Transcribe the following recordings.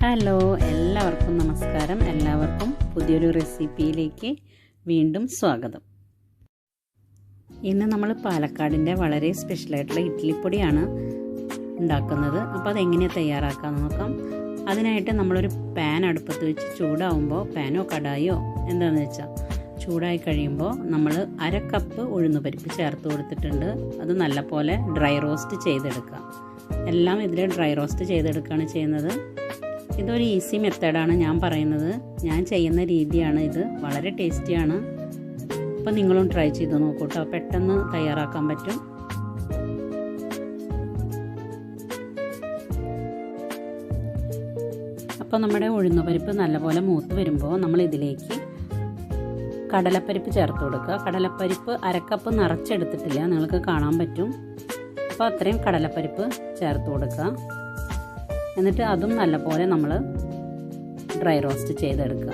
Hello, എല്ലാവർക്കും നമസ്കാരം. എല്ലാവർക്കും പുതിയൊരു റെസിപ്പിയിലേക്ക് വീണ്ടും സ്വാഗതം. ഇന്ന് നമ്മൾ പാലക്കാടിൻ്റെ വളരെ സ്പെഷ്യലായിട്ടുള്ള ഇഡ്ഡലിപ്പൊടിയാണ് ഉണ്ടാക്കുന്നത്. അപ്പോൾ അതെങ്ങനെയാണ് തയ്യാറാക്കാമെന്ന് നോക്കാം. അതിനായിട്ട് നമ്മളൊരു പാൻ അടുപ്പത്ത് വെച്ച് ചൂടാവുമ്പോൾ, പാനോ കടായോ എന്താണെന്ന് വെച്ചാൽ ചൂടായി കഴിയുമ്പോൾ നമ്മൾ 1/2 കപ്പ് ഉഴുന്നുപരിപ്പ് ചേർത്ത് കൊടുത്തിട്ടുണ്ട്. അത് നല്ലപോലെ ഡ്രൈ റോസ്റ്റ് ചെയ്തെടുക്കുക. എല്ലാം ഇതിൽ ഡ്രൈ റോസ്റ്റ് ചെയ്തെടുക്കുകയാണ് ചെയ്യുന്നത്. ഇതൊരു ഈസി മെത്തേഡാണ് ഞാൻ പറയുന്നത്. ഞാൻ ചെയ്യുന്ന രീതിയാണ് ഇത്. വളരെ ടേസ്റ്റിയാണ്. അപ്പോൾ നിങ്ങളും ട്രൈ ചെയ്ത് നോക്കൂ കേട്ടോ. പെട്ടെന്ന് തയ്യാറാക്കാൻ പറ്റും. അപ്പോൾ നമ്മുടെ ഉഴുന്നുപരിപ്പ് നല്ലപോലെ മൂത്ത് വരുമ്പോൾ നമ്മൾ ഇതിലേക്ക് കടലപ്പരിപ്പ് ചേർത്ത് കൊടുക്കുക. കടലപ്പരിപ്പ് 1/2 കപ്പ് നിറച്ചെടുത്തിട്ടില്ല, നിങ്ങൾക്ക് കാണാൻ പറ്റും. അപ്പോൾ അത്രയും കടലപ്പരിപ്പ് ചേർത്ത് കൊടുക്കുക. എന്നിട്ട് അതും നല്ലപോലെ നമ്മൾ ഡ്രൈ റോസ്റ്റ് ചെയ്തെടുക്കുക.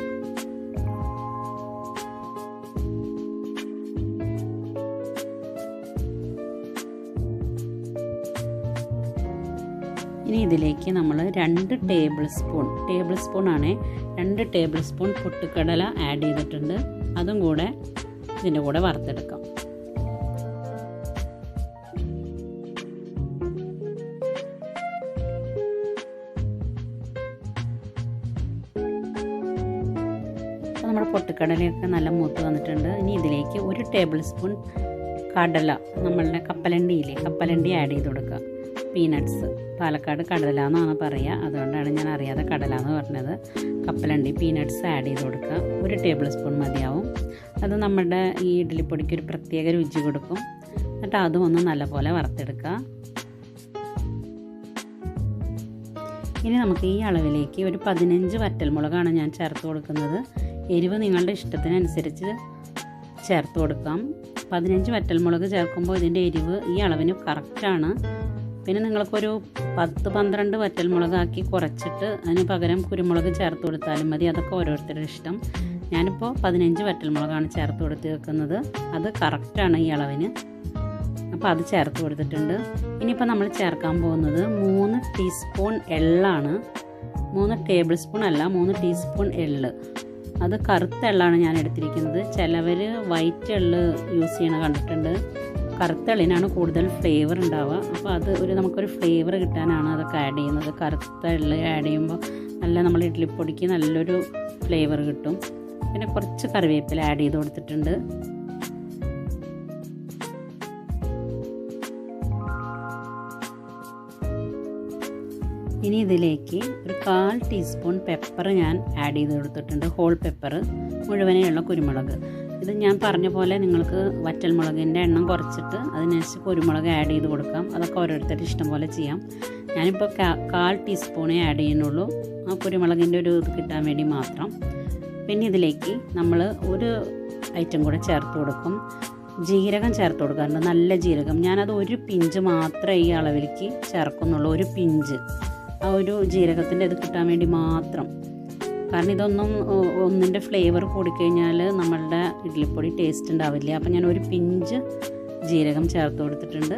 ഇനി ഇതിലേക്ക് നമ്മൾ 2 ടേബിൾ സ്പൂൺ ആണ് 2 ടേബിൾ സ്പൂൺ പൊട്ടുകടല ആഡ് ചെയ്തിട്ടുണ്ട്. അതും കൂടെ ഇതിൻ്റെ കൂടെ വറുത്തെടുക്കാം. നമ്മുടെ പൊട്ടുകടലയൊക്കെ നല്ല മൂത്ത് വന്നിട്ടുണ്ട്. ഇനി ഇതിലേക്ക് 1 ടേബിൾ സ്പൂൺ കടല, നമ്മളുടെ കപ്പലണ്ടി ആഡ് ചെയ്ത് കൊടുക്കുക. പീനട്ട്സ്, പാലക്കാട് കടല എന്നാണ് പറയുക, അതുകൊണ്ടാണ് ഞാൻ അറിയാതെ കടല എന്ന് പറഞ്ഞത്. കപ്പലണ്ടി, പീനട്ട്സ് ആഡ് ചെയ്ത് കൊടുക്കുക. 1 ടേബിൾ സ്പൂൺ മതിയാവും. അത് നമ്മുടെ ഈ ഇഡ്ഡലിപ്പൊടിക്ക് ഒരു പ്രത്യേക രുചി കൊടുക്കും. എന്നിട്ട് അതും ഒന്ന് നല്ലപോലെ വറുത്തെടുക്കുക. ഇനി നമുക്ക് ഈ അളവിലേക്ക് ഒരു 15 വറ്റൽമുളകാണ് ഞാൻ ചേർത്ത് കൊടുക്കുന്നത്. എരിവ് നിങ്ങളുടെ ഇഷ്ടത്തിനനുസരിച്ച് ചേർത്ത് കൊടുക്കാം. 15 വറ്റൽമുളക് ചേർക്കുമ്പോൾ ഇതിൻ്റെ എരിവ് ഈ അളവിന് കറക്റ്റാണ്. പിന്നെ നിങ്ങൾക്കൊരു 10-12 വറ്റൽമുളകാക്കി കുറച്ചിട്ട് അതിന് പകരം കുരുമുളക് ചേർത്ത് കൊടുത്താലും മതി. അതൊക്കെ ഓരോരുത്തരുടെ ഇഷ്ടം. ഞാനിപ്പോൾ 15 വറ്റൽമുളകാണ് ചേർത്ത് കൊടുത്ത് വെക്കുന്നത്. അത് കറക്റ്റാണ് ഈ അളവിന്. അപ്പോൾ അത് ചേർത്ത് കൊടുത്തിട്ടുണ്ട്. ഇനിയിപ്പോൾ നമ്മൾ ചേർക്കാൻ പോകുന്നത് 3 ടീസ്പൂൺ എള്ളാണ്. 3 ടേബിൾ സ്പൂൺ അല്ല, 3 ടീസ്പൂൺ എള്ള്. അത് കറുത്ത എള്ളാണ് ഞാൻ എടുത്തിരിക്കുന്നത്. ചിലവർ വൈറ്റ് എള്ള് യൂസ് ചെയ്യണ കണ്ടിട്ടുണ്ട്. കറുത്ത എള്ളിനാണ് കൂടുതൽ ഫ്ലേവർ ഉണ്ടാവുക. അപ്പോൾ അത് നമുക്കൊരു ഫ്ലേവർ കിട്ടാനാണ് അതൊക്കെ ആഡ് ചെയ്യുന്നത്. കറുത്ത എള്ള് ആഡ് ചെയ്യുമ്പോൾ നമ്മൾ ഇഡ്ഡലിപ്പൊടിക്ക് നല്ലൊരു ഫ്ലേവർ കിട്ടും. പിന്നെ കുറച്ച് കറിവേപ്പില ആഡ് ചെയ്ത് കൊടുത്തിട്ടുണ്ട്. ഇനി ഇതിലേക്ക് ഒരു 1/4 ടീസ്പൂൺ പെപ്പർ ഞാൻ ആഡ് ചെയ്ത് കൊടുത്തിട്ടുണ്ട്. ഹോൾ പെപ്പർ, മുഴുവനെയുള്ള കുരുമുളക്. ഇത് ഞാൻ പറഞ്ഞ പോലെ നിങ്ങൾക്ക് വറ്റൽമുളകിൻ്റെ എണ്ണം കുറച്ചിട്ട് അതിനനുസരിച്ച് കുരുമുളക് ആഡ് ചെയ്ത് കൊടുക്കാം. അതൊക്കെ ഓരോരുത്തരുടെ ഇഷ്ടം പോലെ ചെയ്യാം. ഞാനിപ്പോൾ 1/4 ടീസ്പൂണേ ആഡ് ചെയ്യുന്നുള്ളൂ, ആ കുരുമുളകിൻ്റെ ഒരു ഇത് കിട്ടാൻ വേണ്ടി മാത്രം. പിന്നെ ഇതിലേക്ക് നമ്മൾ ഒരു ഐറ്റം കൂടെ ചേർത്ത് കൊടുക്കും. ജീരകം ചേർത്ത് കൊടുക്കാറുണ്ട്, നല്ല ജീരകം. ഞാനത് 1 പിഞ്ച് മാത്രമേ ഈ അളവിലേക്ക് ചേർക്കുന്നുള്ളൂ. 1 പിഞ്ച്, ആ ഒരു ജീരകത്തിൻ്റെ ഇത് കിട്ടാൻ വേണ്ടി മാത്രം. കാരണം ഇതൊന്നും ഒന്നിൻ്റെ ഫ്ലേവർ കൂടിക്കഴിഞ്ഞാൽ നമ്മളുടെ ഇഡ്ഡലിപ്പൊടി ടേസ്റ്റ് ഉണ്ടാവില്ല. അപ്പം ഞാൻ 1 പിഞ്ച് ജീരകം ചേർത്ത് കൊടുത്തിട്ടുണ്ട്.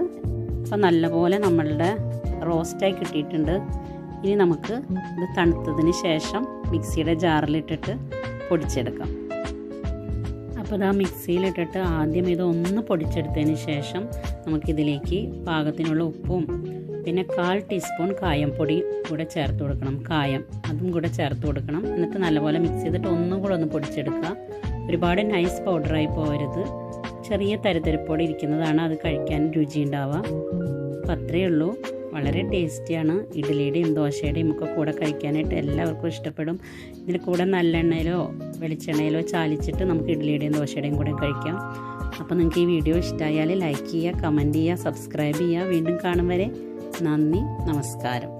അപ്പം നല്ലപോലെ നമ്മളുടെ റോസ്റ്റായി കിട്ടിയിട്ടുണ്ട്. ഇനി നമുക്ക് ഇത് തണുത്തതിന് ശേഷം മിക്സിയുടെ ജാറിലിട്ടിട്ട് പൊടിച്ചെടുക്കാം. അപ്പോൾ ഇതാ മിക്സിയിലിട്ടിട്ട് ആദ്യം ഇതൊന്ന് പൊടിച്ചെടുത്തതിന് ശേഷം നമുക്കിതിലേക്ക് പാകത്തിനുള്ള ഉപ്പും പിന്നെ 1/4 ടീസ്പൂൺ കായം പൊടി കൂടെ ചേർത്ത് കൊടുക്കണം. കായം അതും കൂടെ ചേർത്ത് കൊടുക്കണം. എന്നിട്ട് നല്ലപോലെ മിക്സ് ചെയ്തിട്ട് ഒന്നും കൂടെ ഒന്ന് പൊടിച്ചെടുക്കുക. ഒരുപാട് നൈസ് പൗഡറായി പോകരുത്. ചെറിയ തരിതരിപ്പോടെ ഇരിക്കുന്നതാണ് അത് കഴിക്കാൻ രുചി ഉണ്ടാവുക. അപ്പം അത്രയേ ഉള്ളൂ. വളരെ ടേസ്റ്റിയാണ്. ഇഡ്ഡലിയുടെയും ദോശയുടെയും ഒക്കെ കൂടെ കഴിക്കാനായിട്ട് എല്ലാവർക്കും ഇഷ്ടപ്പെടും. ഇതിൽ കൂടെ നല്ലെണ്ണയിലോ വെളിച്ചെണ്ണയിലോ ചാലിച്ചിട്ട് നമുക്ക് ഇഡ്ഡലിയുടെയും ദോശയുടെയും കൂടെ കഴിക്കാം. അപ്പോൾ നിങ്ങൾക്ക് ഈ വീഡിയോ ഇഷ്ടമായാൽ ലൈക്ക് ചെയ്യുക, കമൻറ്റ് ചെയ്യുക, സബ്സ്ക്രൈബ് ചെയ്യുക. വീണ്ടും കാണും വരെ നന്ദി, നമസ്കാരം.